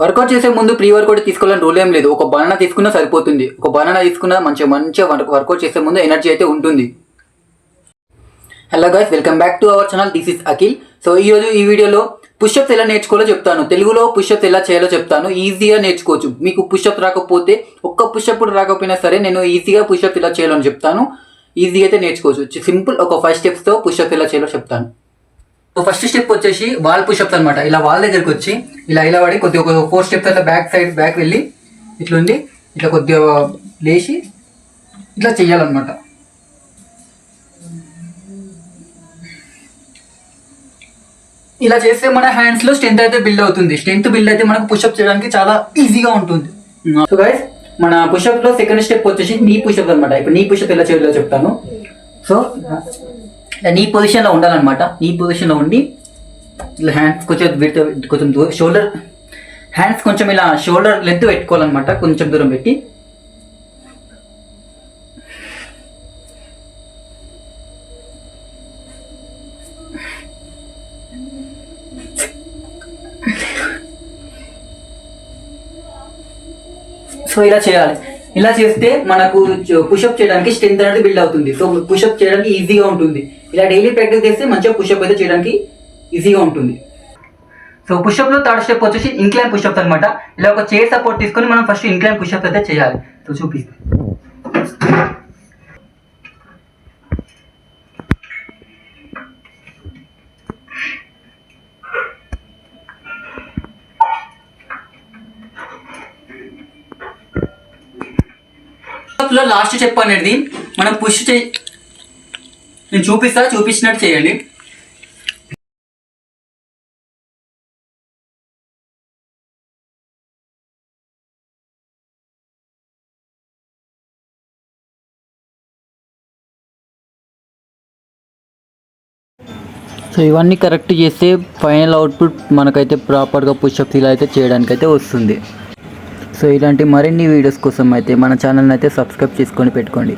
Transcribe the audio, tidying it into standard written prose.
Work out చేసే ముందు pre workout తీసుకోవాలని రూల్ ఏం లేదు. ఒక బనానా తీసుకున్నా సరిపోతుంది. ఒక బనానా తీసుకున్నా మంచిగా వర్కౌట్ చేసే ముందు ఎనర్జీ అయితే ఉంటుంది. Hello guys, welcome back to our channel. This is Akhil. So ఈరోజు ఈ వీడియోలో పుషప్స్ ఎలా నేర్చుకోవాలో చెప్తాను. తెలుగులో పుషప్స్ ఎలా చేయాలో చెప్తాను. ఈజీగా నేర్చుకోవచ్చు. మీకు పుషప్స్ రాకపోతే ఒక్క పుషప్ రాకపోయినా సరే నేను ఈజీగా పుషప్స్ ఎలా చేయాలో అని చెప్తాను. ఈజీగా అయితే నేర్చుకోవచ్చు. సింపుల్ ఒక 5 స్టెప్స్తో పుషప్స్ ఎలా చేయాలో చెప్తాను. సో ఫస్ట్ స్టెప్ వచ్చేసి వాల్ పుషప్స్ అనమాట. ఇలా వాల్ దగ్గరికి వచ్చి ఇలా పడి కొద్దిగా ఒక 4 స్టెప్స్ అట్లా బ్యాక్ వెళ్ళి ఇట్లా ఉండి ఇట్లా కొద్దిగా లేచి ఇట్లా చెయ్యాలన్నమాట. ఇలా చేస్తే మన హ్యాండ్స్లో స్ట్రెంత్ అయితే బిల్డ్ అవుతుంది. స్ట్రెంత్ బిల్డ్ అయితే మనకు పుషప్ చేయడానికి చాలా ఈజీగా ఉంటుంది. సో గైస్, మన పుషప్లో సెకండ్ స్టెప్ వచ్చేసి నీ పుషప్ అనమాట. ఇప్పుడు నీ పుషప్ ఎలా చేయాలో చెప్తాను. సో నీ పొజిషన్లో ఉండాలన్నమాట. నీ పొజిషన్లో ఉండి ఇలా హ్యాండ్స్ కొంచెం షోల్డర్ హ్యాండ్స్ కొంచెం ఇలా షోల్డర్ లెంత్ పెట్టుకోవాలన్నమాట. కొంచెం దూరం పెట్టి సో ఇలా చేయాలి. ఇలా చేస్తే మనకు పుషప్ చేయడానికి స్ట్రెంత్ అనేది బిల్డ్ అవుతుంది. సో పుషప్ చేయడానికి ఈజీగా ఉంటుంది. ఇలా డైలీ ప్రాక్టీస్ చేస్తే మంచిగా పుషప్ అయితే చేయడానికి ఈజీగా ఉంటుంది. సో పుషప్లో థర్డ్ స్టెప్ వచ్చేసి ఇంక్లైన్ పుషప్స్ అనమాట. ఇలా ఒక చైర్ సపోర్ట్ తీసుకొని మనం ఫస్ట్ ఇంక్లైన్ పుషప్స్ అయితే చేయాలి. సో చూపిస్తాను. లాస్ట్ స్టెప్ అనేది మనం పుష్ నేను చూపించినట్టు చేయండి. సో ఇవన్నీ కరెక్ట్ చేస్తే ఫైనల్ అవుట్పుట్ మనకైతే ప్రాపర్గా పుషప్ ఇలా అయితే చేయడానికైతే వస్తుంది. సో ఇలాంటి మరిన్ని వీడియోస్ కోసం అయితే మన ఛానల్ని అయితే సబ్స్క్రైబ్ చేసుకొని పెట్టుకోండి.